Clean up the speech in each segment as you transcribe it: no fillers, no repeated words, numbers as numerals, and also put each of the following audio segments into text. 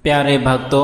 प्यारे भक्तों,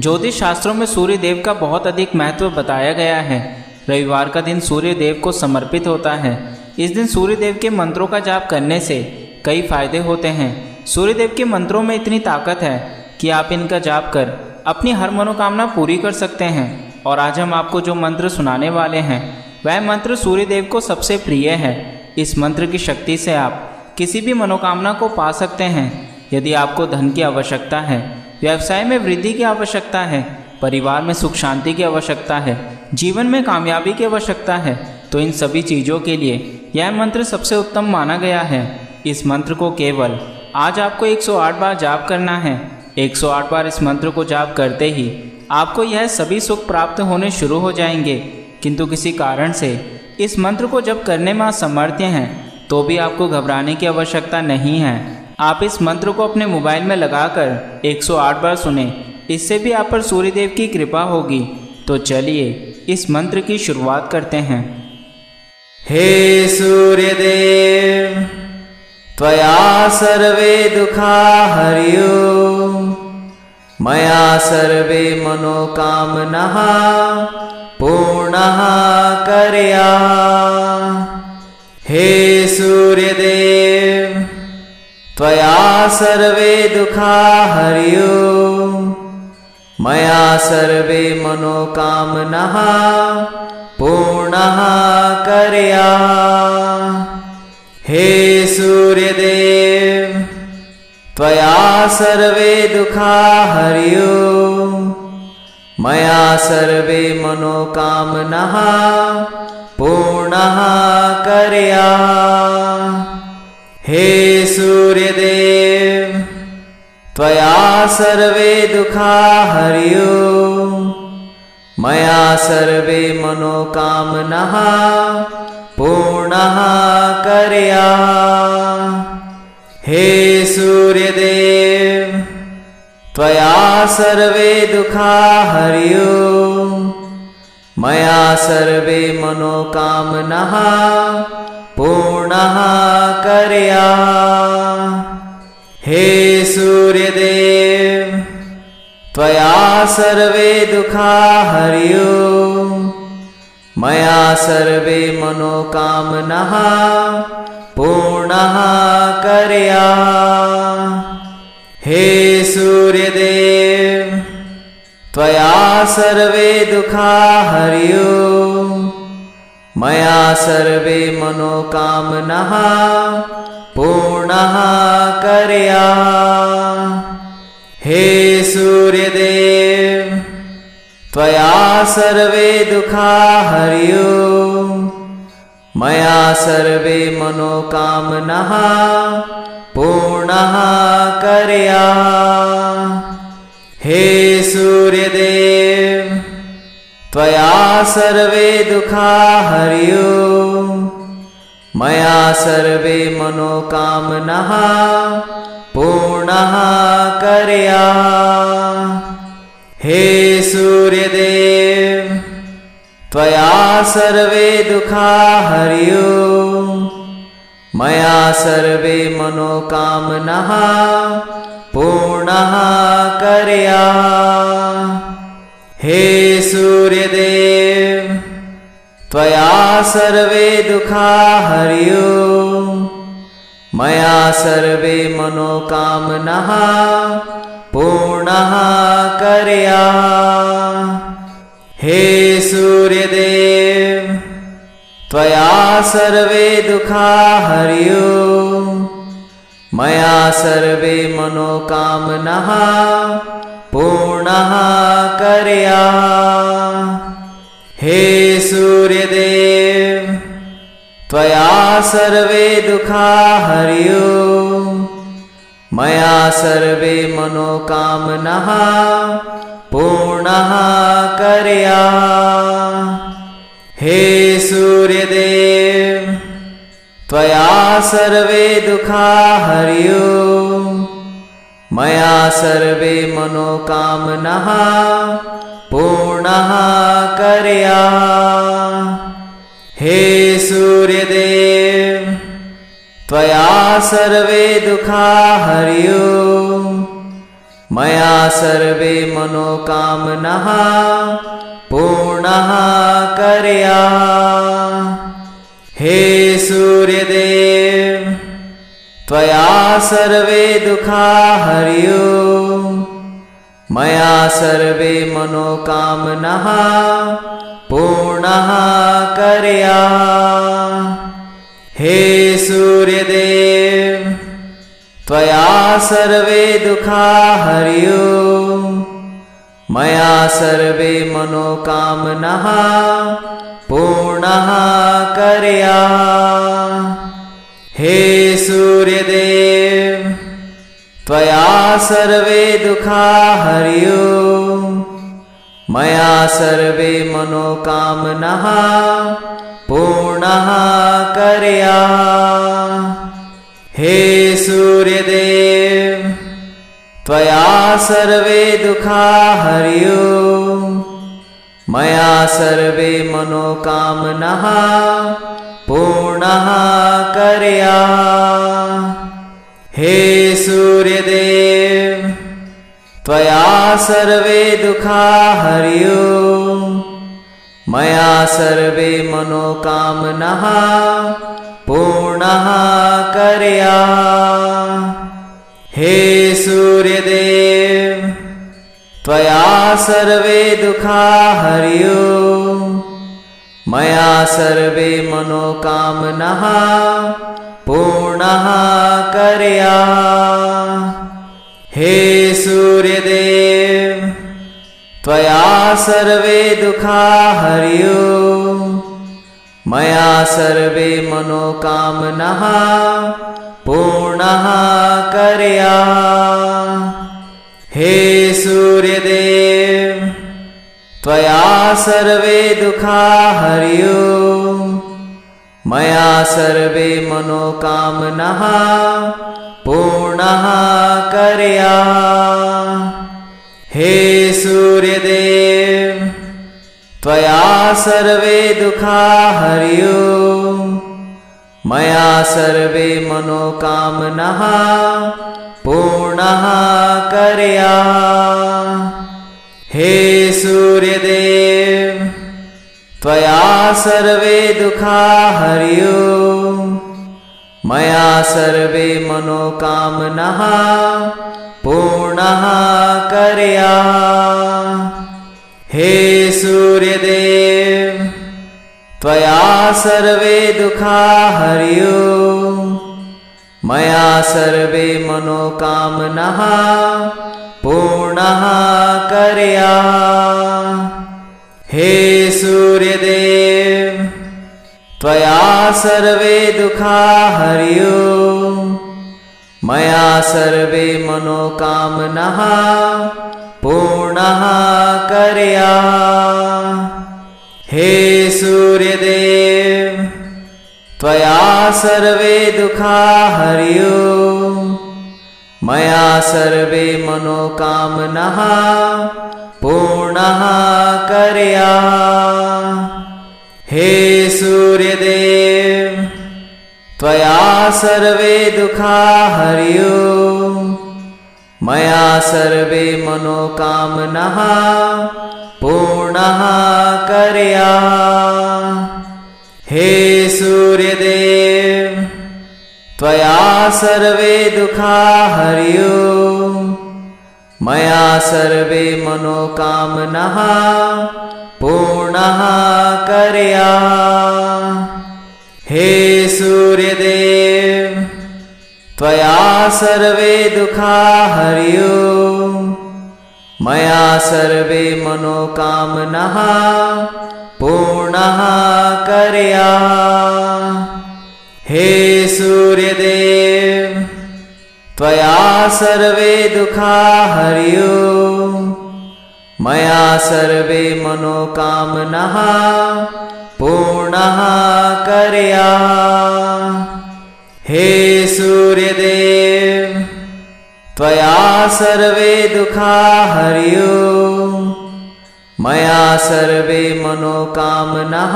ज्योतिष शास्त्रों में सूर्य देव का बहुत अधिक महत्व बताया गया है। रविवार का दिन सूर्य देव को समर्पित होता है। इस दिन सूर्य देव के मंत्रों का जाप करने से कई फायदे होते हैं। सूर्य देव के मंत्रों में इतनी ताकत है कि आप इनका जाप कर अपनी हर मनोकामना पूरी कर सकते हैं। और आज हम आपको जो मंत्र सुनाने वाले हैं वह मंत्र सूर्य देव को सबसे प्रिय है। इस मंत्र की शक्ति से आप किसी भी मनोकामना को पा सकते हैं। यदि आपको धन की आवश्यकता है, व्यवसाय में वृद्धि की आवश्यकता है, परिवार में सुख शांति की आवश्यकता है, जीवन में कामयाबी की आवश्यकता है, तो इन सभी चीज़ों के लिए यह मंत्र सबसे उत्तम माना गया है। इस मंत्र को केवल आज आपको 108 बार जाप करना है। 108 बार इस मंत्र को जाप करते ही आपको यह सभी सुख प्राप्त होने शुरू हो जाएंगे। किंतु किसी कारण से इस मंत्र को जब करने में असमर्थ हैं तो भी आपको घबराने की आवश्यकता नहीं है। आप इस मंत्र को अपने मोबाइल में लगाकर 108 बार सुने, इससे भी आप पर सूर्यदेव की कृपा होगी। तो चलिए इस मंत्र की शुरुआत करते हैं। हे सूर्यदेव, त्वया सर्वे दुखा हर्यो, मया सर्वे मनोकामनाः पूर्णः कर्या। हे सूर्यदेव, त्वया सर्वे दुखा हर्यो, मया सर्वे मनोकामनाः पूर्णः कर्या। हे सूर्यदेव, त्वया सर्वे दुखा हर्यो, मया सर्वे मनोकामनाः पूर्णः कर्या। हे सूर्यदेव, त्वया सर्वे दुखा हर्यो, मया सर्वे मनोकामनाः पूर्णः कर्या। हे सूर्यदेव, त्वया सर्वे दुखा हर्यो, मया सर्वे मनोकामनाः पूर्णः कर्या। हे सूर्यदेव, त्वया सर्वे दुखा हर्यो, मया सर्वे मनोकामनाः पूर्णः कर्या। हे सूर्यदेव, त्वया सर्वे दुखा हर्यो, मया सर्वे मनोकामनाः पूर्णः कर्या। हे सूर्यदेव, त्वया सर्वे दुखा हर्यो, मया सर्वे मनोकामनाः पूर्णः कर्या। हे सूर्यदेव, त्वया सर्वे दुखा हर्यो, मया सर्वे मनोकामनाः पूर्णः कर्या। हे सूर्यदेव, त्वया सर्वे दुखा हर्यो, मया सर्वे मनोकामनाः पूर्णः कर्या। हे सूर्यदेव, त्वया सर्वे दुखा हर्यो, मया सर्वे मनोकामनाः पूर्णः कर्या। हे सूर्यदेव, त्वया सर्वे दुखा हर्यो, मया सर्वे मनोकामनाः पूर्णः कर्या। हे सूर्यदेव, त्वया सर्वे दुखा हर्यो, मया सर्वे मनोकामनाः पूर्णः कर्या। हे सूर्यदेव, त्वया सर्वे दुखा हर्यो, मया सर्वे मनोकामनाः पूर्णः कर्या। हे सूर्यदेव, त्वया सर्वे दुखा हर्यो, मया सर्वे मनोकामनाः पूर्णाः कर्या। हे सूर्यदेव त्वया सर्वे दुःखा हर्यो। मया सर्वे मनोकामनाः पूर्णाः कर्या। हे सूर्यदेव त्वया सर्वे दुःखा हर्यो। मया सर्वे मनोकामनाः पूर्णाः कर्या। हे सूर्यदेव त्वया सर्वे दुःखा हर्यो। मया सर्वे मनोकामनाः पूर्णाः कर्या। हे सूर्यदेव त्वया सर्वे दुःखा हर्यो। मया सर्वे मनोकामनाः पूर्णाः कर्या। हे सूर्यदेव त्वया सर्वे दुःखा हर्यो। मया सर्वे मनोकामनाः पूर्णाः कर्या। हे सूर्यदेव त्वया सर्वे दुःखा हर्यो। मया सर्वे मनोकामनाः पूर्णाः कर्या। हे सूर्यदेव त्वया सर्वे दुःखा हर्यो। मया सर्वे मनोकामनाः पूर्णाः कर्या। हे सूर्यदेव त्वया सर्वे दुःखा हर्यो। मया सर्वे मनोकामनाः पूर्णाः कर्या। हे सूर्यदेव त्वया सर्वे दुःखा हर्यो। मया सर्वे मनोकामनाः पूर्णाः कर्या। हे सूर्यदेव त्वया सर्वे दुःखा हर्यो। मया सर्वे मनोकामनाः पूर्णाः कर्या। हे सूर्यदेव त्वया सर्वे दुःखा हर्यो। मया सर्वे मनोकामनाः पूर्णाः कर्या। हे सूर्यदेव त्वया सर्वे दुःखा हर्यो। मया सर्वे मनोकामनाः पूर्णाः कर्या। हे सूर्यदेव त्वया सर्वे दुःखा हर्यो। मया सर्वे मनोकामनाः पूर्णाः कर्या। हे सूर्यदेव त्वया सर्वे दुःखा हर्यो। मया सर्वे मनोकामनाः पूर्णाः कर्या। हे सूर्यदेव त्वया सर्वे दुःखा हर्यो। मया सर्वे मनोकामनाः पूर्णाः कर्या। हे सूर्यदेव त्वया सर्वे दुःखा हर्यो। मया सर्वे मनोकामनाः पूर्णाः कर्या। हे सूर्यदेव त्वया सर्वे दुःखा हर्यो। मया सर्वे मनोकामनाः पूर्णाः कर्या। हे सूर्यदेव त्वया सर्वे दुःखा हर्यो। मया सर्वे मनोकामनाः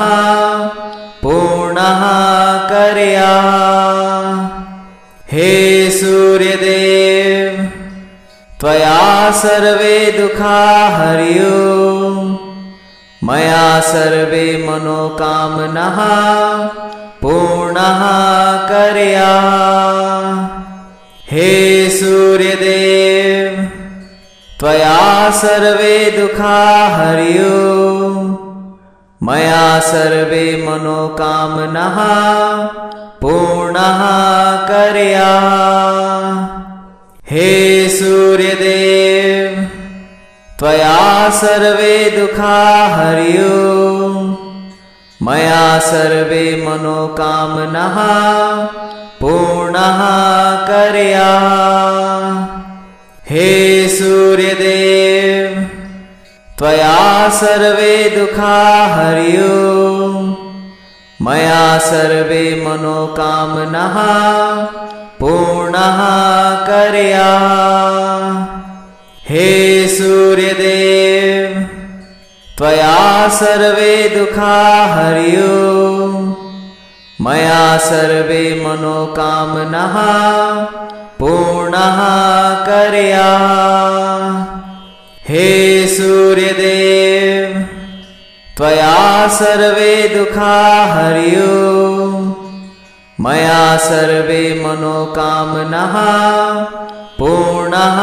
पूर्णाः कर्या। हे सूर्यदेव त्वया सर्वे दुःखा हर्यो मया सर्वे मनोकामनाः पूर्णाः कर्या। हे सूर्यदेव त्वया सर्वे दुःखा हर्यो मया सर्वे मनोकामनाः पूर्णाः कर्या। हे सूर्यदेव त्वया सर्वे दुःखा हर्यो मया सर्वे मनोकामनाः पूर्णाः कर्या। हे सूर्यदेव त्वया सर्वे दुःखा हर्यो मया सर्वे मनोकामनाः पूर्णाः कर्या। हे सूर्यदेव त्वया सर्वे दुःखा हर्यो मया सर्वे मनोकामनाः पूर्णाः कर्या। हे सूर्यदेव त्वया सर्वे दुःखा हर्यो मया सर्वे मनोकामनाः पूर्णाः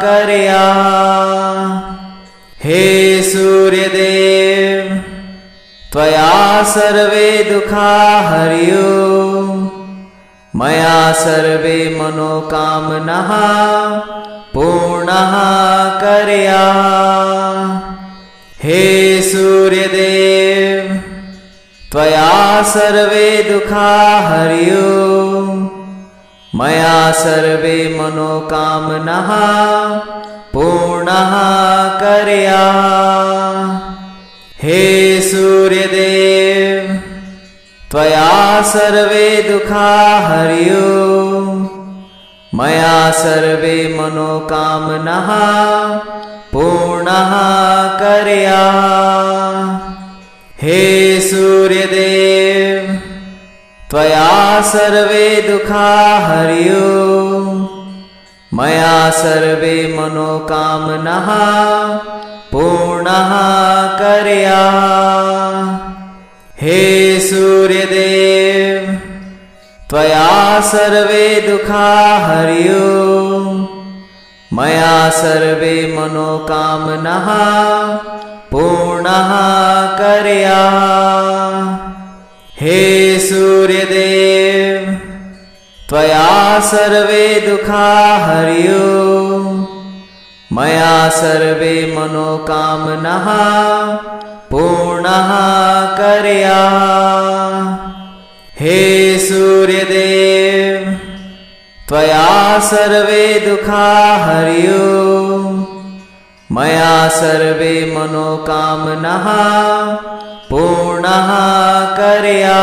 कर्या। हे सूर्यदेव त्वया सर्वे दुःखा हर्यो मया सर्वे मनोकामनाः पूर्णाः कर्या। हे सूर्यदेव त्वया सर्वे दुःखा हर्यो मया सर्वे मनोकामनाः पूर्णाः कर्या। हे सूर्यदेव त्वया सर्वे दुःखा हर्यो मया सर्वे मनोकामनाः पूर्णाः कर्या। हे सूर्यदेव त्वया सर्वे दुःखा हर्यो मया सर्वे मनोकामनाः पूर्णाः कर्या। हे सूर्यदेव त्वया सर्वे दुःखा हर्यो मया सर्वे मनोकामनाः पूर्णाः कर्या। हे सूर्यदेव त्वया सर्वे दुःखा हर्यो मया सर्वे मनोकामनाः पूर्णाः कर्या। हे सूर्यदेव त्वया सर्वे दुःखा हर्यो मया सर्वे मनोकामनाः पूर्णाः कर्या।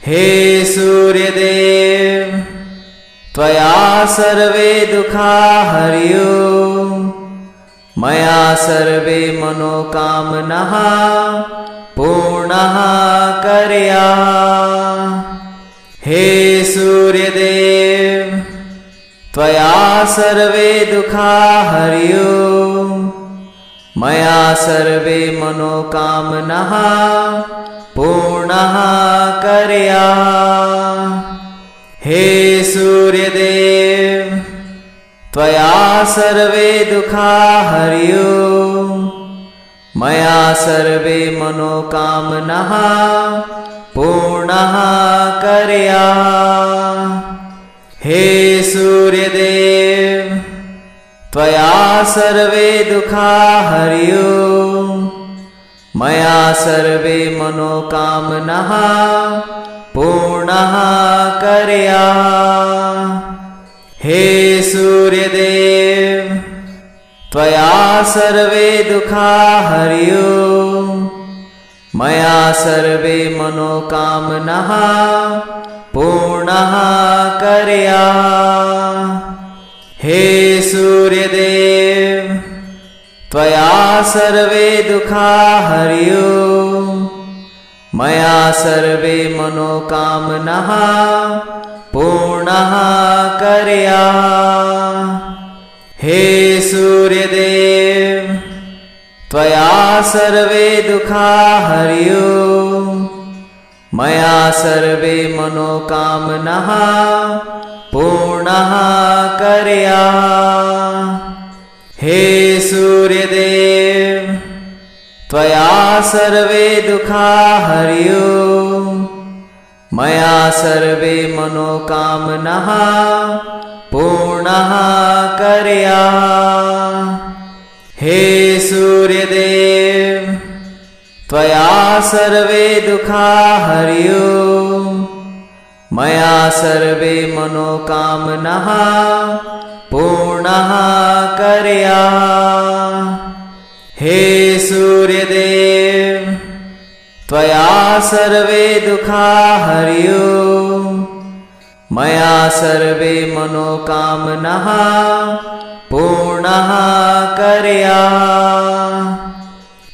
हे सूर्यदेव त्वया सर्वे दुःखा हर्यो मया सर्वे मनोकामनाः पूर्णाः कर्या। हे सूर्यदेव त्वया सर्वे दुःखा हर्यो मया सर्वे मनोकामनाः पूर्णाः कर्या। हे सूर्यदेव त्वया सर्वे दुःखा हर्यो मया सर्वे मनोकामनाः पूर्णाः कर्या। हे सूर्यदेव त्वया सर्वे दुःखा हर्यो मया सर्वे मनोकामनाः पूर्णाः कर्या। हे सूर्यदेव त्वया सर्वे दुःखा हर्यो मया सर्वे मनोकामनाः पूर्णाः कर्या। हे सूर्यदेव त्वया सर्वे दुःखा हर्यो मया सर्वे मनोकामनाः पूर्णाः कर्या। सर्वे दुखा हरियो मया सर्वे मनोकामनाः पूर्णाः कर्या। हे सूर्यदेव त्वया सर्वे दुखा हरियो मया सर्वे मनोकामनाः पूर्णाः कर्या। हे सूर्यदेव त्वया सर्वे दुखा हरियो मया सर्वे मनोकामनाः पूर्णाः कर्या। हे सूर्यदेव त्वया सर्वे दुखा हरियो मया सर्वे मनोकामनाः पूर्णाः कर्या।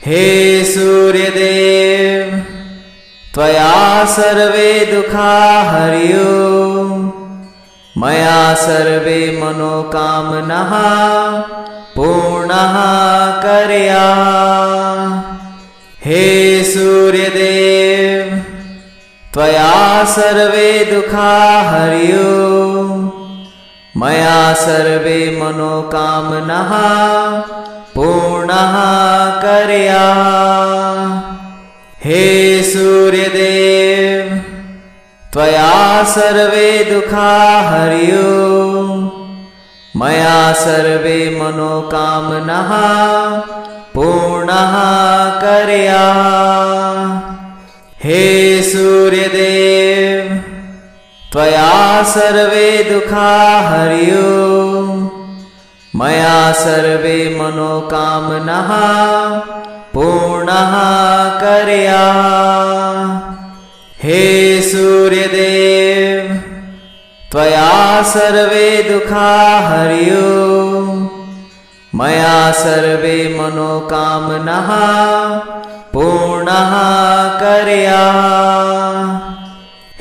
हे सूर्यदेव त्वया सर्वे दुखा हरियो मया सर्वे मनोकामनाः पूर्णाः कर्या। हे सूर्यदेव त्वया सर्वे दुखा हरियो मया सर्वे मनोकामनाः पूर्णाः कर्या। हे सूर्यदेव त्वया सर्वे दुखा हरियो मया सर्वे मनोकामनाः पूर्णाः कर्या। हे सूर्यदेव त्वया सर्वे दुखा हरियो मया सर्वे मनोकामनाः पूर्णाः कर्या। हे सूर्यदेव त्वया सर्वे दुखा हरियो मया सर्वे मनोकामनाः पूर्णाः कर्या।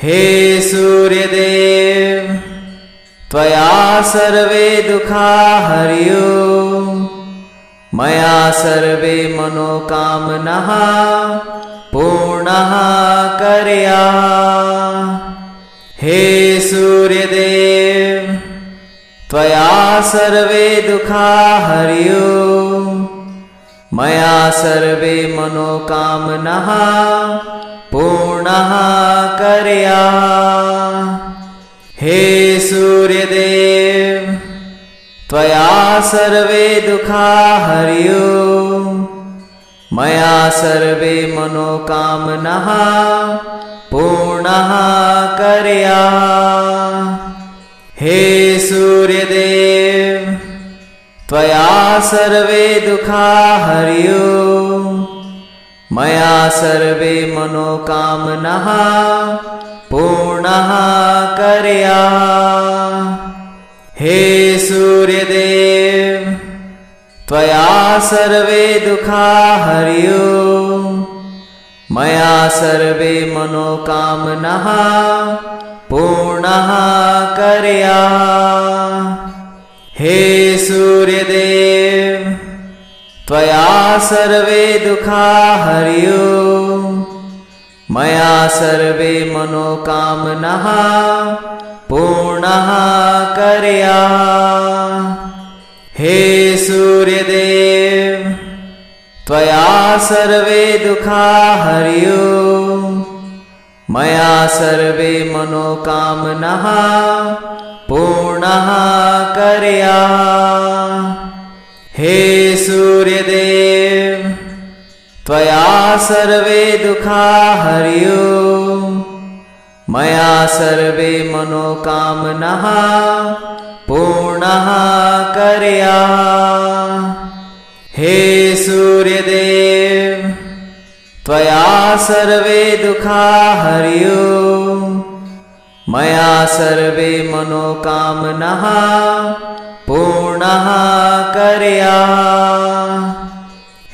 हे सूर्यदेव त्वया सर्वे दुखा हरियो मया सर्वे मनोकामनाः पूर्णाः कर्या। हे सूर्यदेव त्वया सर्वे दुखा हरियो मया सर्वे मनोकामनाः पूर्णाः कर्या। हे सूर्यदेव त्वया सर्वे दुखा हरियो मया सर्वे मनोकामनाः पूर्णाः कर्या। हे सूर्यदेव त्वया सर्वे दुखा हरियो मया सर्वे मनोकामनाः पूर्णाः कर्या। हे सूर्यदेव त्वया सर्वे दुखा हरियो मया सर्वे मनोकामनाः पूर्णाः कर्या। हे सूर्यदेव त्वया सर्वे दुखा हरियो मया सर्वे मनोकामनाः पूर्णाः कर्या। हे सूर्यदेव त्वया सर्वे दुखा हरियो मया सर्वे मनोकामनाः पूर्णाः कर्या। हे सूर्यदेव त्वया सर्वे दुखा हरियो मया सर्वे मनोकामनाः पूर्णाः कर्या। हे सूर्यदेव त्वया सर्वे दुखा हरियो मया सर्वे मनोकामनाः पूर्णाः कर्या।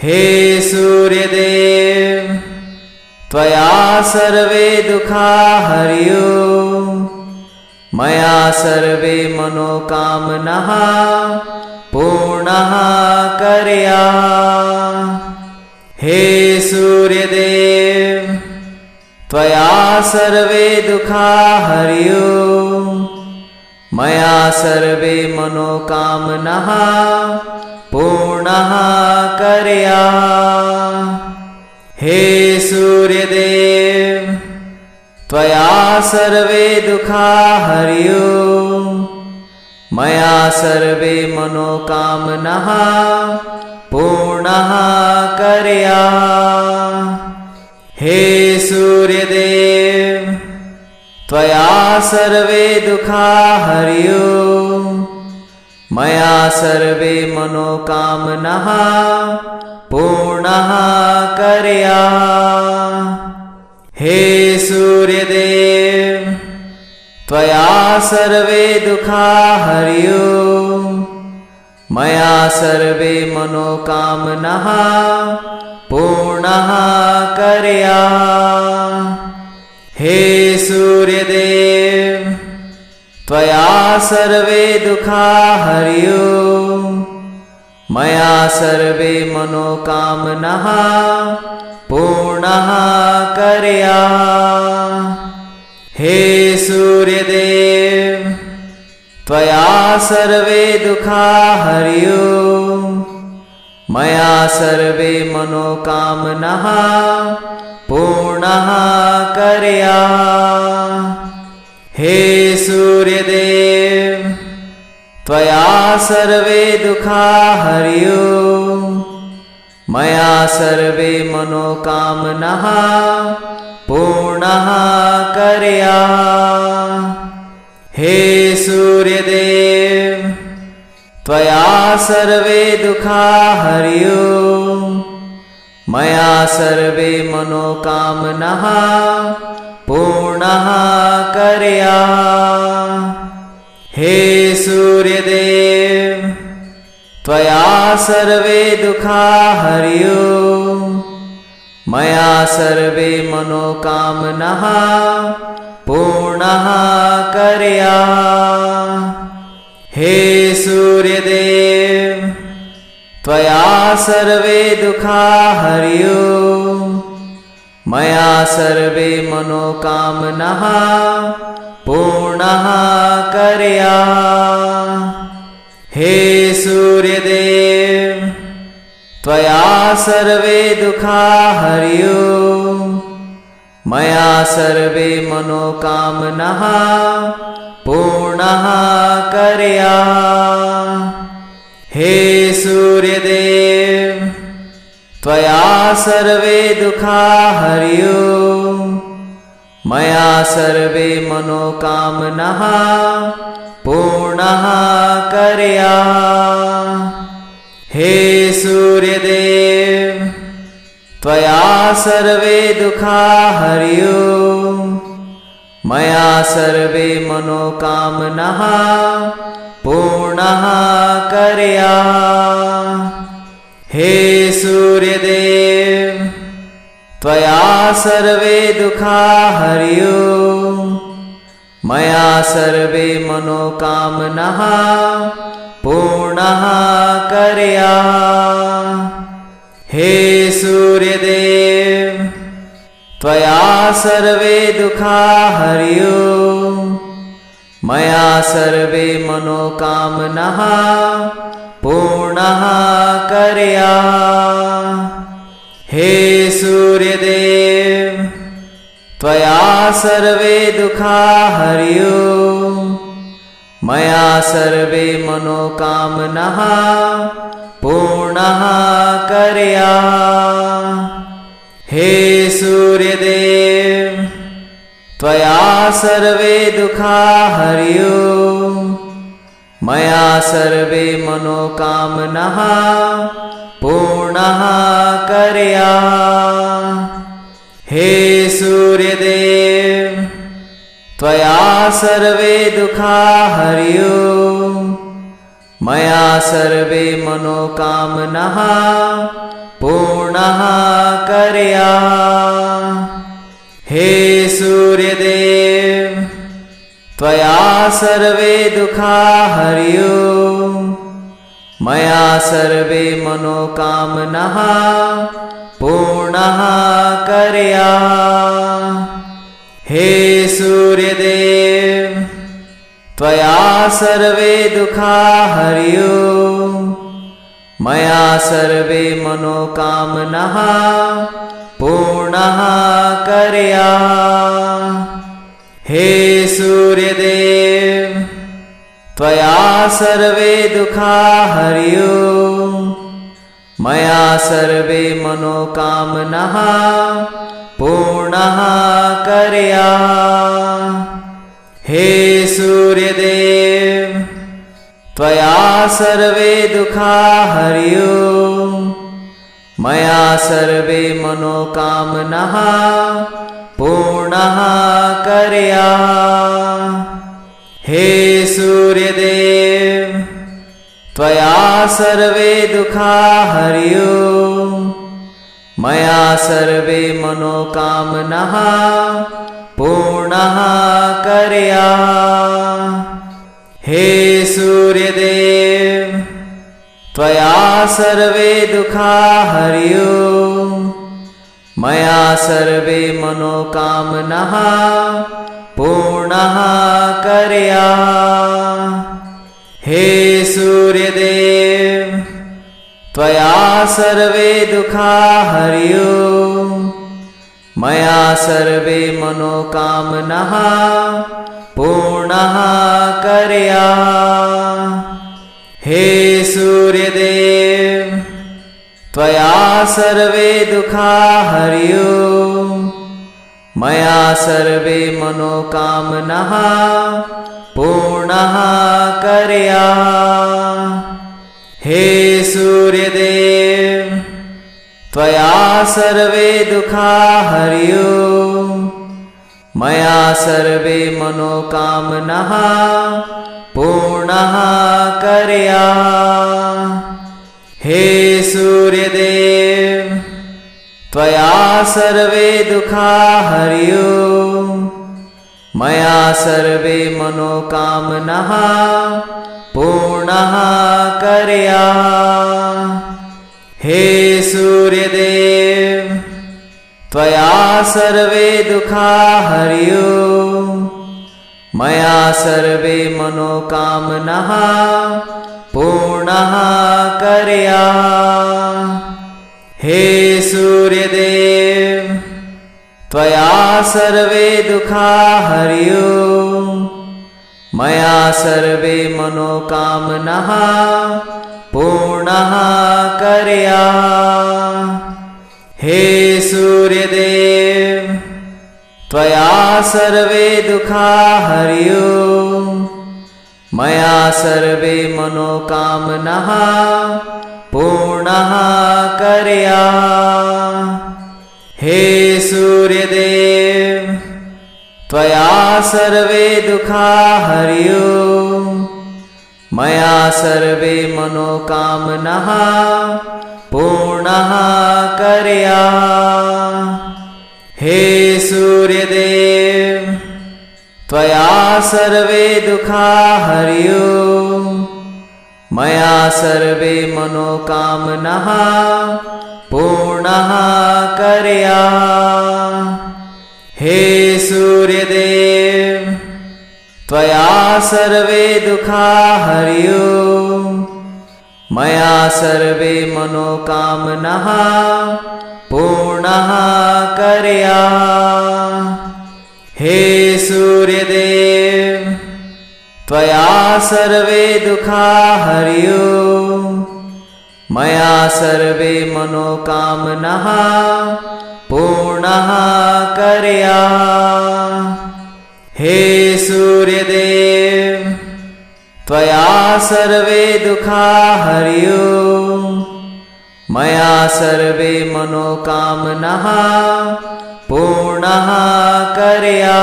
हे सूर्यदेव त्वया सर्वे दुखा हरियो मया सर्वे मनोकामनाः पूर्णाः कर्या। हे सूर्यदेव त्वया सर्वे दुःखा हर्यो मया सर्वे मनोकामनाः पूर्णाः कर्या। हे सूर्यदेव त्वया सर्वे दुःखा हर्यो मया सर्वे मनोकामनाः पूर्णाः कर्या। हे सूर्यदेव त्वया सर्वे दुःखा हर्यो मया सर्वे मनोकामनाः पूर्णाः कर्या। हे सूर्यदेव त्वया सर्वे दुःखा हर्यो मया सर्वे मनोकामनाः पूर्णाः कर्या। हे सूर्यदेव त्वया सर्वे दुःखा हर्यो मया सर्वे मनोकामनाः पूर्णाः कर्या। हे सूर्यदेव त्वया सर्वे दुःखा हर्यो मया सर्वे मनोकामनाः पूर्णाः कर्या। हे सूर्यदेव त्वया सर्वे दुःखा हर्यो मया सर्वे मनोकामनाः पूर्णाः कर्या। हे सूर्यदेव त्वया सर्वे दुःखा हर्यो मया सर्वे मनोकामनाः पूर्णाः कर्या। हे सूर्यदेव त्वया सर्वे दुःखा हर्यो मया सर्वे मनोकामनाः पूर्णाः कर्या। हे सूर्यदेव त्वया सर्वे दुःखा हर्यो मया सर्वे मनोकामनाः पूर्णाः कर्या। हे सूर्यदेव त्वया सर्वे दुःखा हर्यो मया सर्वे मनोकामनाः पूर्णाः कर्या। हे सूर्यदेव त्वया सर्वे दुःखा हर्यो मया सर्वे मनोकामनाः पूर्णाः कर्या। हे सूर्यदेव त्वया सर्वे दुःखा हर्यो मया सर्वे मनोकामनाः पूर्णाः कर्या। हे सूर्यदेव त्वया सर्वे दुःखा हर्यो मया सर्वे मनोकामनाः पूर्णाः कर्या। हे सूर्यदेव त्वया सर्वे दुःखा हर्यो मया सर्वे मनोकामनाः पूर्णाः कर्या। हे सूर्यदेव त्वया सर्वे दुःखा हर्यो मया सर्वे मनोकामनाः पूर्णाः कर्या। हे सूर्यदेव त्वया सर्वे दुःखा हर्यो मया सर्वे मनोकामनाः पूर्णाः कर्या। हे सूर्यदेव त्वया सर्वे दुःखा हर्यो मया सर्वे मनोकामनाः पूर्णाः कर्या। हे सूर्यदेव त्वया सर्वे दुःखा हर्यो मया सर्वे मनोकामनाः पूर्णाः कर्या। हे सूर्यदेव त्वया सर्वे दुःखा हर्यो। मया सर्वे मनोकामनाः पूर्णाः कर्या। हे सूर्यदेव त्वया सर्वे दुःखा हर्यो। मया सर्वे मनोकामनाः पूर्णाः कर्या। हे सूर्यदेव त्वया सर्वे दुःखा हर्यो। मया सर्वे मनोकामनाः पूर्णाः कर्या। हे सूर्यदेव त्वया सर्वे दुःखा हर्यो। मया सर्वे मनोकामनाः पूर्णाः कर्या। हे सूर्यदेव त्वया सर्वे दुःखा हर्यो। मया सर्वे मनोकामनाः पूर्णाः कर्या। हे सूर्यदेव त्वया सर्वे दुःखा हर्यो। मया सर्वे मनोकामनाः पूर्णाः कर्या। हे सूर्यदेव त्वया सर्वे दुःखा हर्यो। मया सर्वे मनोकामनाः पूर्णाः कर्या। हे सूर्यदेव त्वया सर्वे दुःखा हर्यो। मया सर्वे मनोकामनाः पूर्णाः कर्या। हे सूर्यदेव त्वया सर्वे दुःखा हर्यो। मया सर्वे मनोकामनाः पूर्णाः कर्या। हे सूर्यदेव त्वया सर्वे दुःखा हर्यो। मया सर्वे मनोकामनाः पूर्णाः कर्या। हे सूर्यदेव त्वया सर्वे दुःखा हर्यो। मया सर्वे मनोकामनाः पूर्णाः कर्या। हे सूर्यदेव त्वया सर्वे दुःखा हर्यो। मया सर्वे मनोकामनाः पूर्णाः कर्या। हे सूर्यदेव त्वया सर्वे दुःखा हर्यो। मया सर्वे मनोकामनाः पूर्णाः कर्या। हे सूर्यदेव त्वया सर्वे दुःखा हर्यो। मया सर्वे मनोकामनाः पूर्णाः कर्या। हे सूर्यदेव त्वया सर्वे दुःखा हर्यो। मया सर्वे मनोकामनाः पूर्णाः कर्या। हे सूर्यदेव त्वया सर्वे दुःखा हर्यो। मया सर्वे मनोकामनाः पूर्णाः कर्या। हे सूर्यदेव त्वया सर्वे दुःखा हर्यो। मया सर्वे मनोकामनाः पूर्णाः कर्या।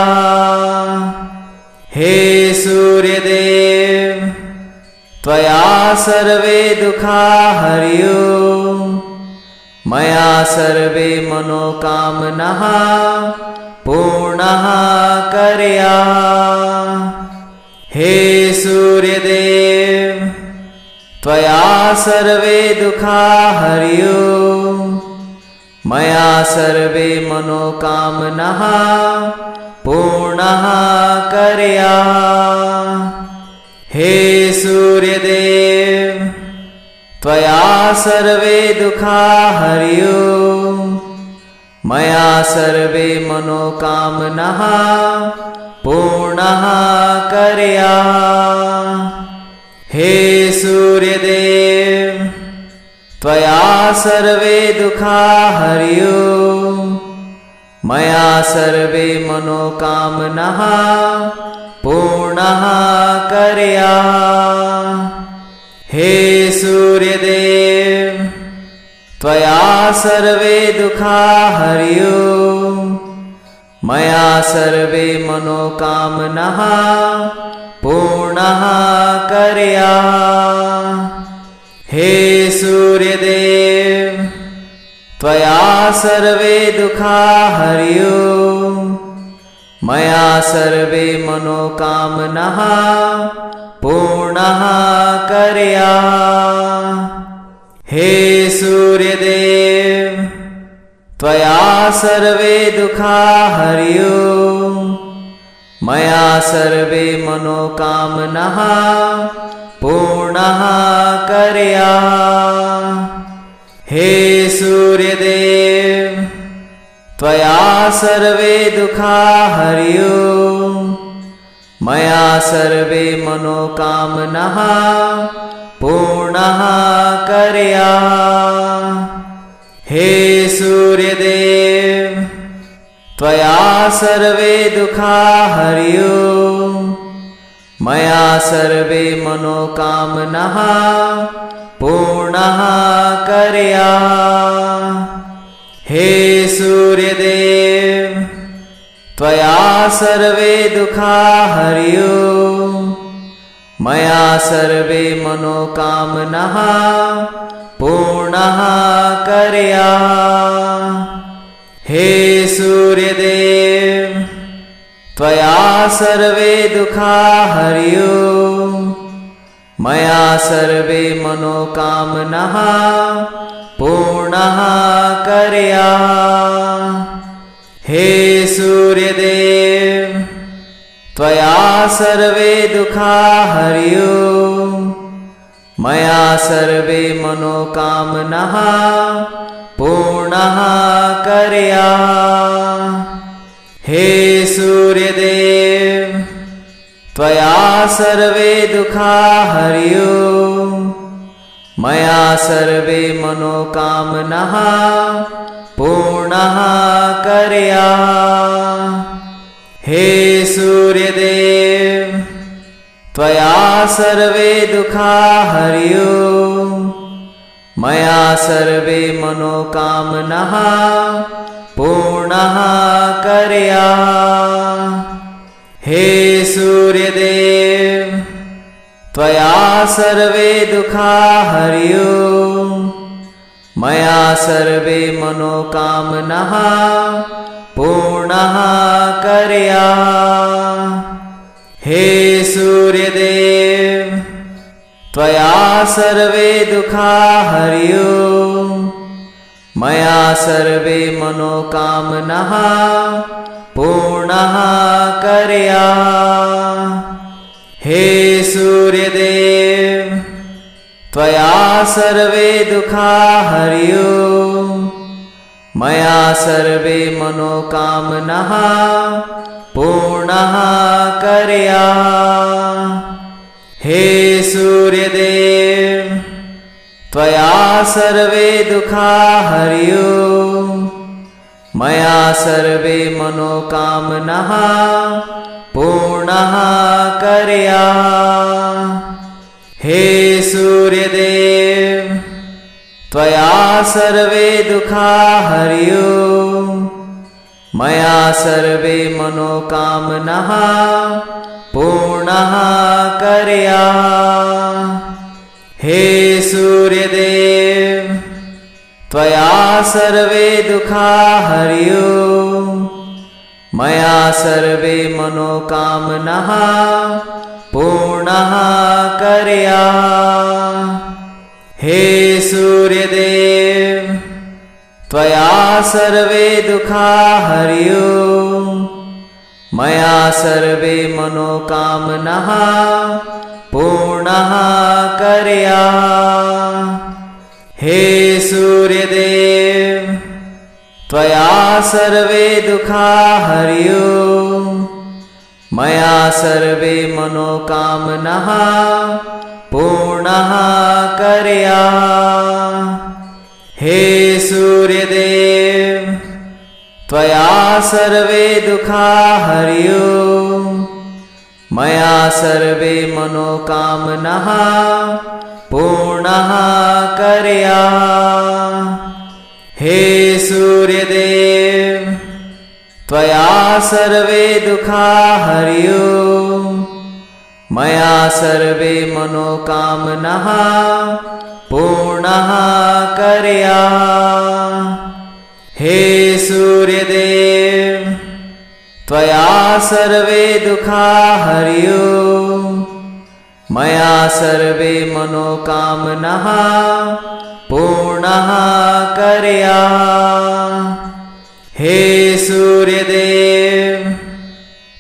हे सूर्यदेव त्वया सर्वे दुःखा हर्यो। मया सर्वे मनोकामनाः पूर्णाः कर्या। हे सूर्यदेव त्वया सर्वे दुःखा हर्यो मया सर्वे मनोकामनाः पूर्णाः कर्या। हे सूर्यदेव त्वया सर्वे दुःखा हर्यो मया सर्वे मनोकामनाः पूर्णाः कर्या। हे सूर्यदेव त्वया सर्वे दुःखा हर्यो मया सर्वे मनोकामनाः पूर्णाः कर्या। हे सूर्यदेव त्वया सर्वे दुःखा हर्यो मया सर्वे मनोकामनाः पूर्णाः कर्या। हे सूर्यदेव त्वया सर्वे दुःखा हर्यो मया सर्वे मनोकामनाः पूर्णाः कर्या। हे सूर्यदेव त्वया सर्वे दुःखा हर्यो मया सर्वे मनोकामनाः पूर्णाः कर्या। हे सूर्यदेव त्वया सर्वे दुःखा हर्यो मया सर्वे मनोकामनाः पूर्णाः कर्या। हे सूर्यदेव त्वया सर्वे दुःखा हर्यो मया सर्वे मनोकामनाः पूर्णाः कर्या। हे सूर्यदेव त्वया सर्वे दुःखा हर्यो मया सर्वे मनोकामनाः पूर्णाः कर्या। हे सूर्यदेव त्वया सर्वे दुःखा हर्यो मया सर्वे मनोकामनाः पूर्णाः कर्या। हे सूर्यदेव त्वया सर्वे दुःखा हर्यो मया सर्वे मनोकामनाः पूर्णाः कर्या। हे सूर्यदेव त्वया सर्वे दुःखा हर्यो मया सर्वे मनोकामनाः पूर्णाः कर्या। हे सूर्यदेव त्वया सर्वे दुःखा हर्यो मया सर्वे मनोकामनाः पूर्णाः कर्या। हे सूर्यदेव त्वया सर्वे दुःखा हर्यो मया सर्वे मनोकामनाः पूर्णाः कर्या। हे सूर्यदेव त्वया सर्वे दुःखा हर्यो मया सर्वे मनोकामनाः पूर्णाः कर्या। हे सूर्यदेव त्वया सर्वे दुःखा हर्यो मया सर्वे मनोकामनाः पूर्णाः कर्या। हे सूर्यदेव त्वया सर्वे दुःखा हर्यो मया सर्वे मनोकामनाः पूर्णाः कर्या। हे सूर्यदेव त्वया सर्वे दुःखा हर्यो मया सर्वे मनोकामनाः पूर्णाः कर्या। हे सूर्यदेव त्वया सर्वे दुःखा हर्यो मया सर्वे मनोकामनाः पूर्णाः कर्या। सूर्यदेव त्वया सर्वे दुःखा हर्यो मया सर्वे मनोकामनाः पूर्णाः कर्या। हे सूर्यदेव त्वया सर्वे दुःखा हर्यो मया सर्वे मनोकामनाः पूर्णाः कर्या। हे सूर्यदेव त्वया सर्वे दुःखा हर्यो मया सर्वे मनोकामनाः पूर्णाः कर्या। हे सूर्यदेव त्वया सर्वे दुःखा हर्यो मया सर्वे मनोकामनाः पूर्णाः कर्या। हे सूर्यदेव त्वया सर्वे दुःखा हर्यो मया सर्वे मनोकामनाः पूर्णाः कर्या। हे सूर्यदेव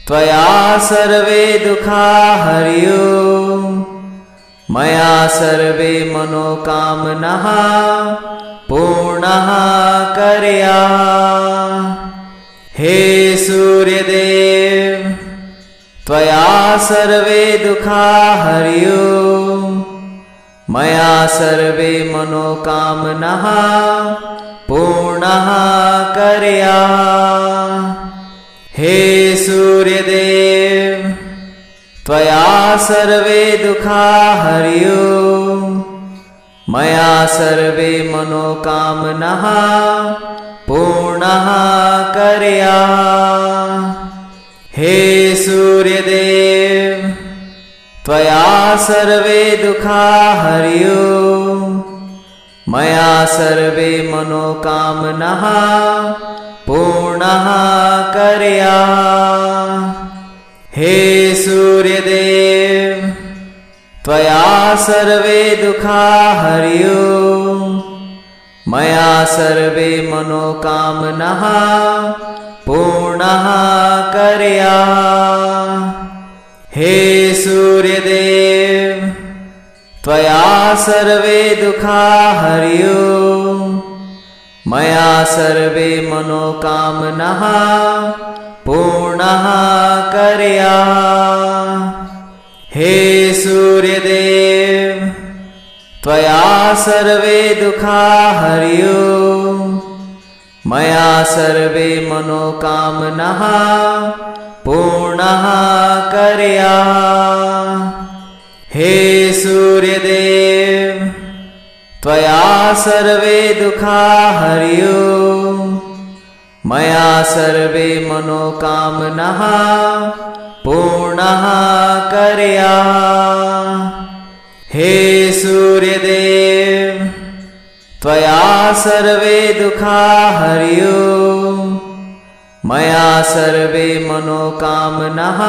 त्वया सर्वे दुःखा हर्यो मया सर्वे मनोकामनाः पूर्णाः कर्या। हे सूर्यदेव त्वया सर्वे दुःखा हर्यो मया सर्वे मनोकामनाः पूर्णाः कर्या। हे सूर्यदेव त्वया सर्वे दुःखा हर्यो मया सर्वे मनोकामनाः पूर्णाः कर्या। हे सूर्यदेव त्वया सर्वे दुःखा हर्यो मया सर्वे मनोकामनाः पूर्णाः कर्या। हे सूर्यदेव त्वया सर्वे दुःखा हर्यो मया सर्वे मनोकामनाः पूर्णाः कर्या। हे सूर्यदेव त्वया सर्वे दुःखा हर्यो मया सर्वे मनोकामनाः पूर्णाः कर्या। हे सूर्यदेव त्वया सर्वे दुःखा हर्यो मया सर्वे मनोकामनाः पूर्णाः कर्या। हे सूर्यदेव त्वया सर्वे दुःखा हर्यो मया सर्वे मनोकामनाः पूर्णाः कर्या। हे सूर्यदेव त्वया सर्वे दुःखा हर्यो मया सर्वे मनोकामनाः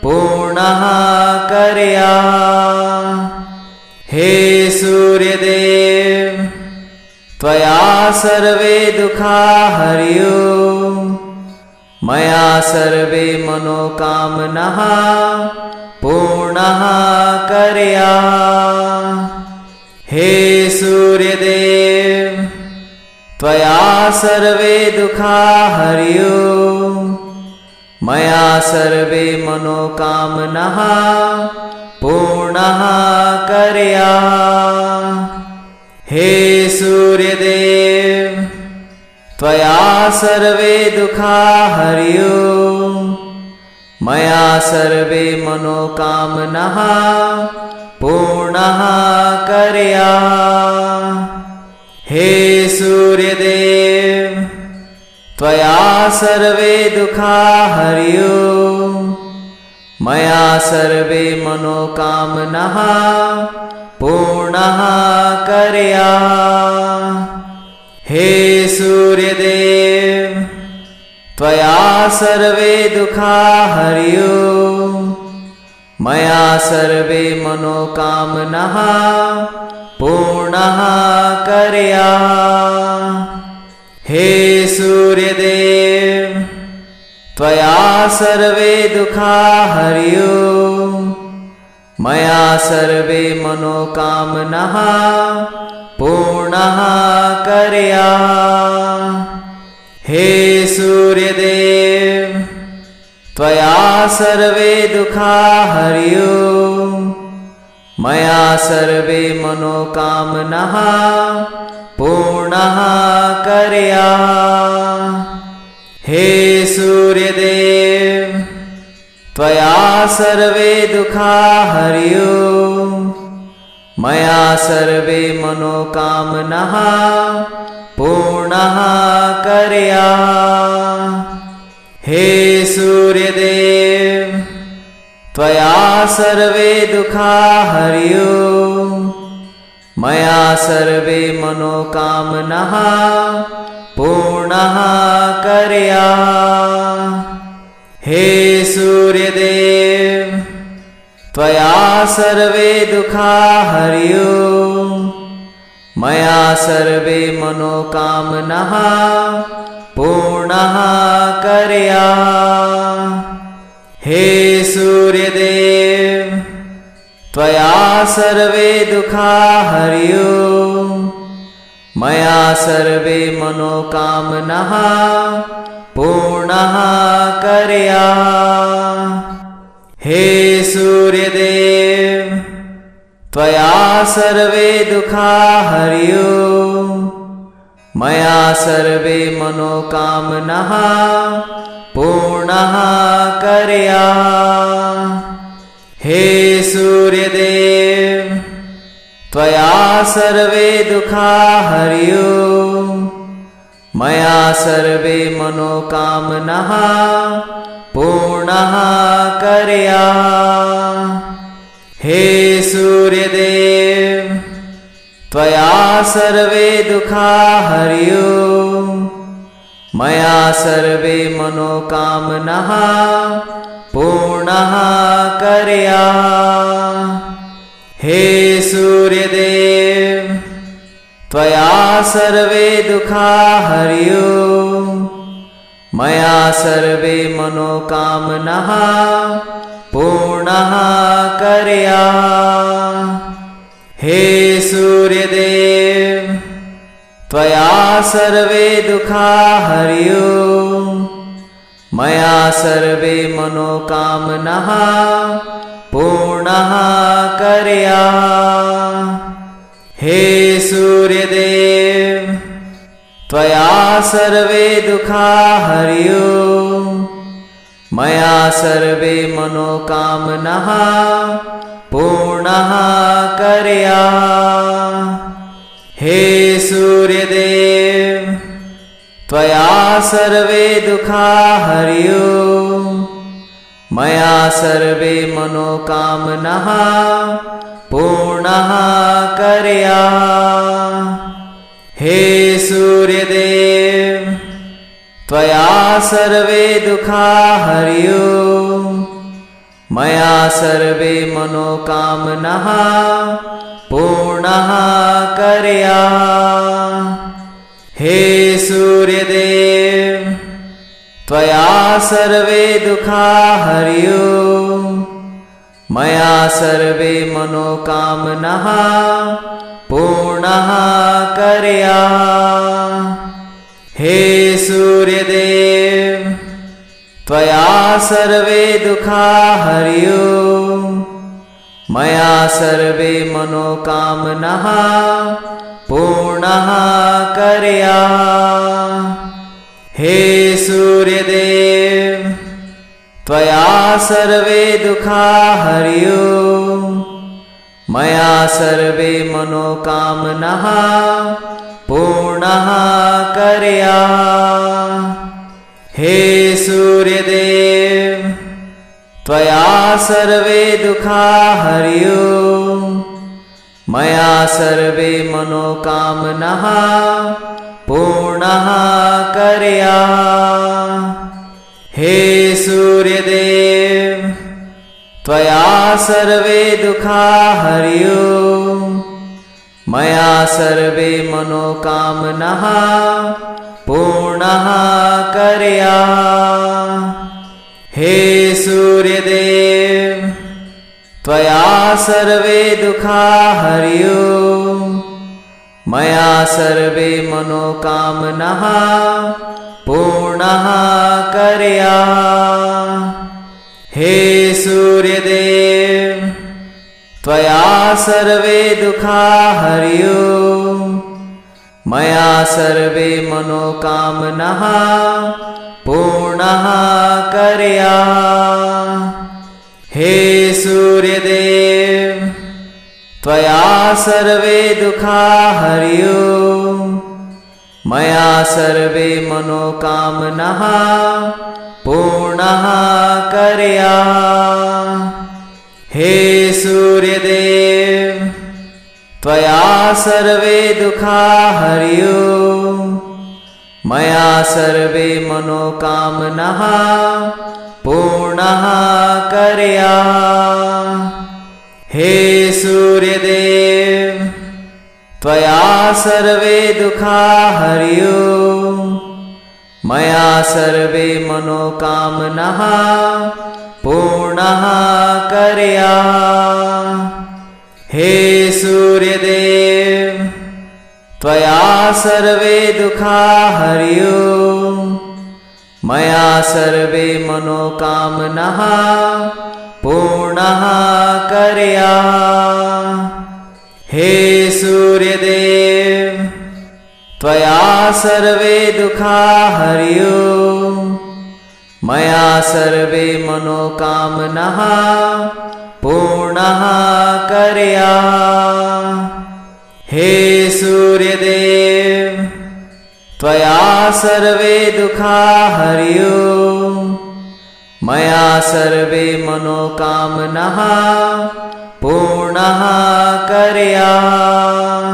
पूर्णाः कर्या। हे सूर्यदेव त्वया सर्वे दुःखा हर्यो मया सर्वे मनोकामनाः पूर्णाः कर्या। हे सूर्यदेव त्वया सर्वे दुःखा हर्यो मया सर्वे मनोकामनाः पूर्णाः कर्या। हे सूर्यदेव त्वया सर्वे दुःखा हर्यो मया सर्वे मनोकामनाः पूर्णाः कर्या। हे सूर्यदेव त्वया सर्वे दुःखा हर्यो मया सर्वे मनोकामनाः पूर्णाः कर्या। हे सूर्यदेव त्वया सर्वे दुःखा हर्यो मया सर्वे मनोकामनाः पूर्णः कर्याः। हे सूर्यदेव त्वया सर्वे दुःखा हर्यो मया सर्वे मनोकामनाः पूर्णः कर्याः। हे सूर्यदेव त्वया सर्वे दुःखा हर्यो मया सर्वे मनोकामनाः पूर्णः कर्याः। हे सूर्यदेव त्वया सर्वे दुःखा हर्यो मया सर्वे मनोकामनाः पूर्णः कर्याः। हे सूर्यदेव त्वया सर्वे दुःखा हर्यो मया सर्वे मनोकामनाः पूर्णः कर्याः। हे सूर्यदेव त्वया सर्वे दुःखा हर्यो मया सर्वे मनोकामनाः पूर्णः कर्याः। हे सूर्यदेव त्वया सर्वे दुःखा हर्यो मया सर्वे मनोकामनाः पूर्णः कर्याः। हे सूर्यदेव त्वया सर्वे दुःखा हर्यो मया सर्वे मनोकामनाः पूर्णः कर्याः। हे सूर्यदेव त्वया सर्वे दुःखा हर्यो मया सर्वे मनोकामनाः पूर्णः कर्याः। हे सूर्यदेव त्वया सर्वे दुःखा हर्यो मया सर्वे मनोकामनाः पूर्णः कर्याः। हे सूर्यदेव त्वया सर्वे दुःखा हर्यो मया सर्वे मनोकामनाः पूर्णः कर्याः। हे सूर्यदेव त्वया सर्वे दुःखा हर्यो मया सर्वे मनोकामनाः पूर्णः कर्याः। हे सूर्यदेव त्वया सर्वे दुःखा हर्यो मया सर्वे मनोकामनाः पूर्णः कर्याः। हे सूर्यदेव त्वया सर्वे दुःखा हर्यो मया सर्वे मनोकामनाः पूर्णः कर्याः। हे सूर्यदेव त्वया सर्वे दुःखा हर्यो मया सर्वे मनोकामनाः पूर्णः कर्याः। हे सूर्यदेव त्वया सर्वे दुःखा हर्यो मया सर्वे मनोकामनाः पूर्णः कर्याः। हे सूर्यदेव त्वया सर्वे दुःखा हर्यो मया सर्वे मनोकामनाः पूर्णः कर्याः। हे सूर्यदेव त्वया सर्वे दुःखा हर्यो मया सर्वे मनोकामनाः पूर्णः कर्याः। हे सूर्यदेव त्वया सर्वे दुःखा हर्यो मया सर्वे मनोकामनाः पूर्णः कर्याः। हे सूर्यदेव त्वया सर्वे दुःखा हर्यो मया सर्वे मनोकामनाः पूर्णाः कर्याः। हे सूर्यदेव त्वया सर्वे दुःखाः हर्युः। मया सर्वे मनोकामनाः पूर्णाः कर्याः। हे सूर्यदेव त्वया सर्वे दुःखाः हर्युः। मया सर्वे मनोकामनाः पूर्णाः कर्याः। हे सूर्यदेव त्वया सर्वे दुःखाः हर्युः। मया सर्वे मनोकामनाः पूर्णाः कर्याः। हे सूर्यदेव त्वया सर्वे दुःखाः हर्युः। मया सर्वे मनोकामनाः पूर्णाः कर्याः। हे सूर्यदेव त्वया सर्वे दुःखाः हर्युः। मया सर्वे मनोकामनाः पूर्णाः कर्याः। हे सूर्यदेव त्वया सर्वे दुःखाः हर्युः। मया सर्वे मनोकामनाः पूर्णाः कर्याः। हे सूर्यदेव त्वया सर्वे दुःखाः हर्युः। मया सर्वे मनोकामनाः पूर्णाः कर्याः। हे सूर्यदेव त्वया सर्वे दुःखाः हर्युः। मया सर्वे मनोकामनाः पूर्णाः कर्याः।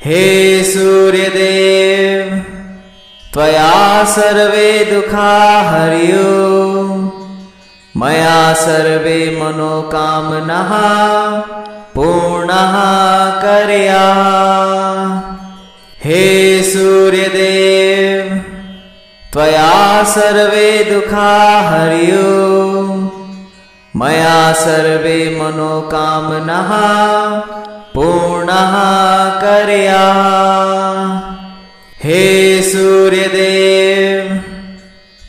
हे सूर्यदेव त्वया सर्वे दुःखाः हर्युः। मया सर्वे मनोकामनाः पूर्णाः कर्याः। हे सूर्यदेव त्वया सर्वे दुःखाः हर्युः। मया सर्वे मनोकामनाः पूर्णाः कर्याः। हे सूर्यदेव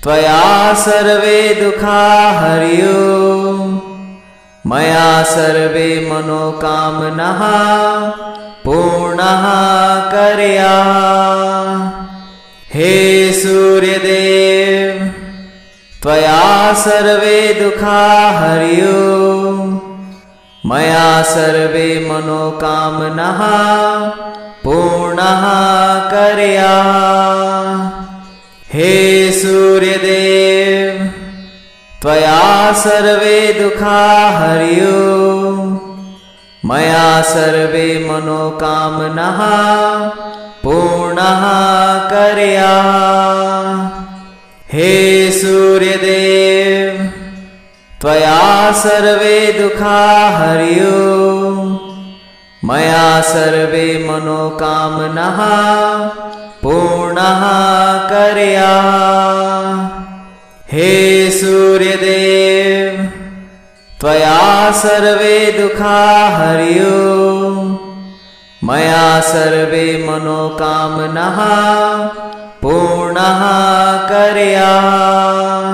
त्वया सर्वे दुःखाः हर्युः। मया सर्वे मनोकामनाः पूर्णाः कर्याः। हे सूर्यदेव त्वया सर्वे दुःखाः हर्युः। मया सर्वे मनोकामनाः पूर्णाः कर्याः। हे सूर्यदेव त्वया सर्वे दुःखाः हर्युः। मया सर्वे मनोकामनाः पूर्णाः कर्याः। हे सूर्यदेव त्वया सर्वे दुःखाः हर्युः। मया सर्वे मनोकामनाः पूर्णाः कर्याः। हे सूर्यदेव त्वया सर्वे दुःखाः हर्युः। मया सर्वे मनोकामनाः पूर्णाः कर्याः।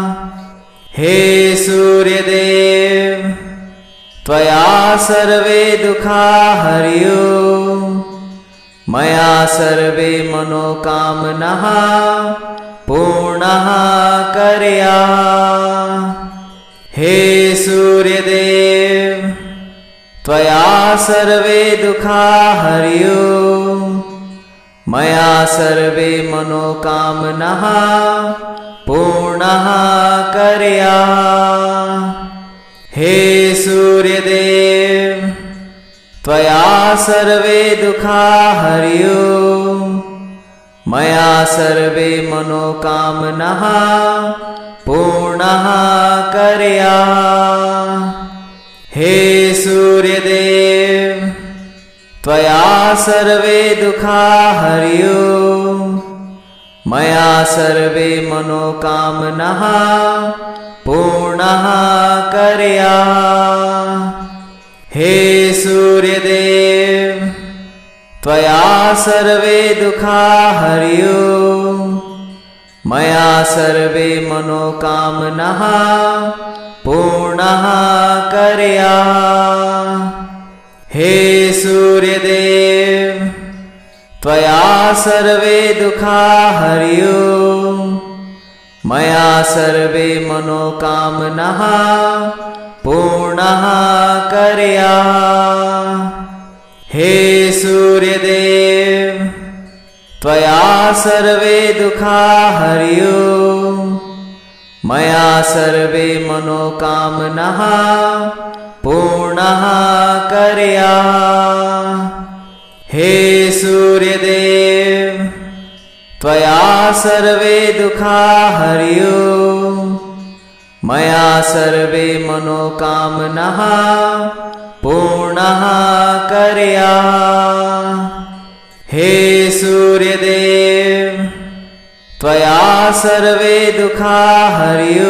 हे सूर्यदेव त्वया सर्वे दुःखाः हर्युः। मया सर्वे मनोकामनाः पूर्णाः कर्याः। हे सूर्यदेव त्वया सर्वे दुःखाः हर्युः। मया सर्वे मनोकामनाः पूर्णाः कर्याः। हे सूर्यदेव त्वया सर्वे दुःखाः हर्युः। मया सर्वे मनोकामनाः पूर्णाः कर्याः। हे सूर्यदेव त्वया सर्वे दुःखा हर्यो मया सर्वे मनोकामनाः पूर्णः कर्या। हे सूर्यदेव त्वया सर्वे दुःखा हर्यो मया सर्वे मनोकामनाः पूर्णः कर्या। हे सूर्यदेव त्वया सर्वे दुःखा हर्यो मया सर्वे मनोकामनाः पूर्णः कर्या। हे सूर्यदेव त्वया सर्वे दुःखा हर्यो मया सर्वे मनोकामनाः पूर्णः कर्या। हे सूर्यदेव त्वया सर्वे दुःखा हर्यो मया सर्वे मनोकामनाः पूर्णः कर्या। हे सूर्यदेव त्वया सर्वे दुःखा हर्यो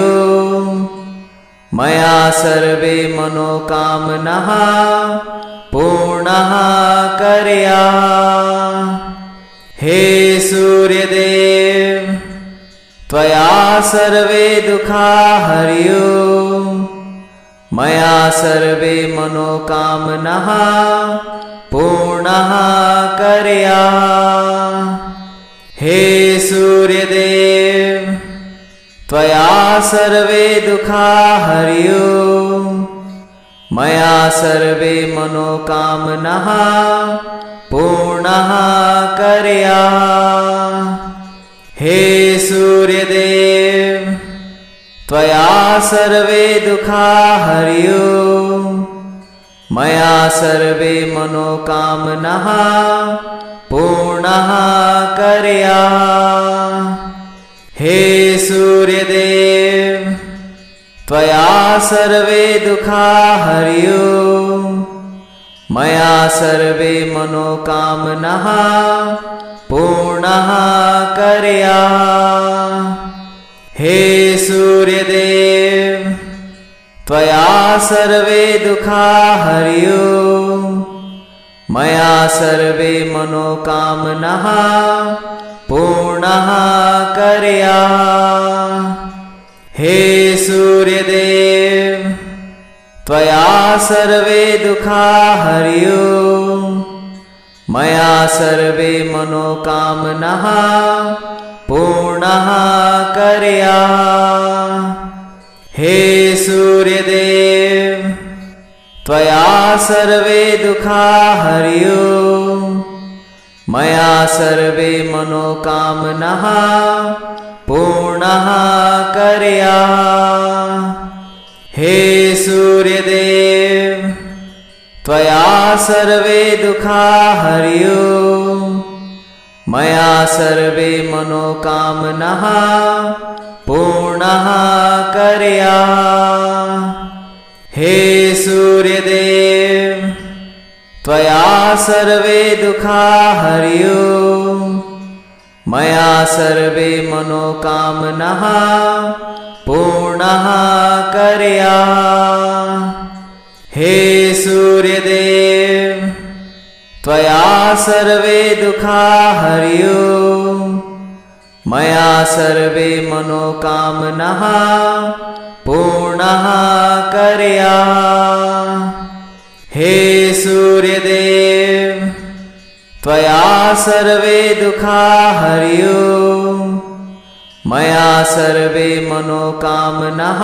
मया सर्वे मनोकामनाः पूर्णः कर्या। हे सूर्यदेव त्वया सर्वे दुःखा हर्यो मया सर्वे मनोकामनाः पूर्णः कर्या। हे सूर्यदेव त्वया सर्वे दुःखा हर्यो मया सर्वे मनोकामनाः पूर्णः कर्या। हे सूर्यदेव त्वया सर्वे दुःखा हर्यो मया सर्वे मनोकामनाः पूर्णः कर्या। हे सूर्यदेव त्वया सर्वे दुःखा हर्यो मया सर्वे मनोकामनाः पूर्णः कर्या। हे सूर्यदेव त्वया सर्वे दुःखा हर्यो मया सर्वे मनोकामनाः पूर्णः कर्या। हे सूर्यदेव त्वया सर्वे दुःखा हर्यो मया सर्वे मनोकामनाः पूर्णः कर्या। हे सूर्यदेव त्वया सर्वे दुःखा हर्यो मया सर्वे मनोकामनाः पूर्णः कर्या। हे सूर्यदेव त्वया सर्वे दुःखा हर्यो मया सर्वे मनोकामनाः पूर्णः कर्या। हे सूर्यदेव त्वया सर्वे दुःखा हर्यो मया सर्वे मनोकामनाः पूर्णः कर्या। हे सूर्यदेव त्वया सर्वे दुःखा हर्यो मया सर्वे मनोकामनाः पूर्णः कर्या। हे सूर्यदेव त्वया सर्वे दुःखा हर्यो मया सर्वे मनोकामनाः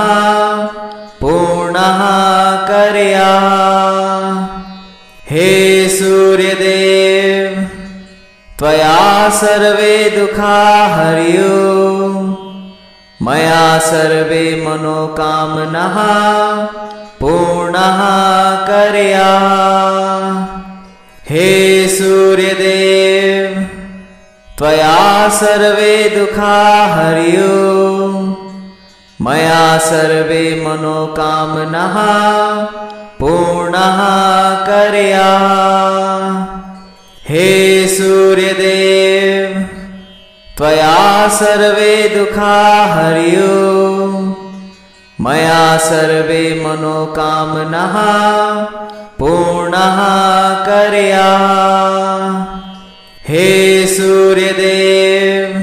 पूर्णः कर्या। हे सूर्यदेव त्वया सर्वे दुःखा हर्यो मया सर्वे मनोकामनाः पूर्णः कर्या। हे सूर्यदेव त्वया सर्वे दुःखा हर्यो मया सर्वे मनोकामनाः पूर्णः कर्या। त्वया सर्वे दुःखा हर्यो मया सर्वे मनोकामनाः पूर्णः कर्या। हे सूर्यदेव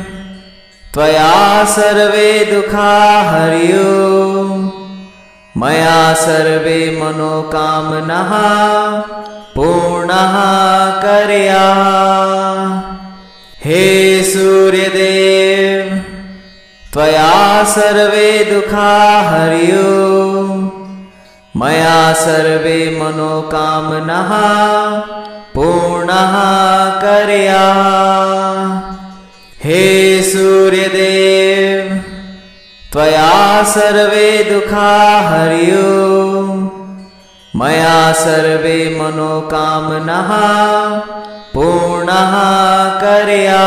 त्वया सर्वे दुःखा हर्यो मया सर्वे मनोकामनाः पूर्णः कर्या। हे सूर्यदेव त्वया सर्वे दुःखा हर्यो मया सर्वे मनोकामनाः पूर्णः कर्या। हे सूर्यदेव त्वया सर्वे दुःखा हर्यो मया सर्वे मनोकामनाः पूर्णः कर्या।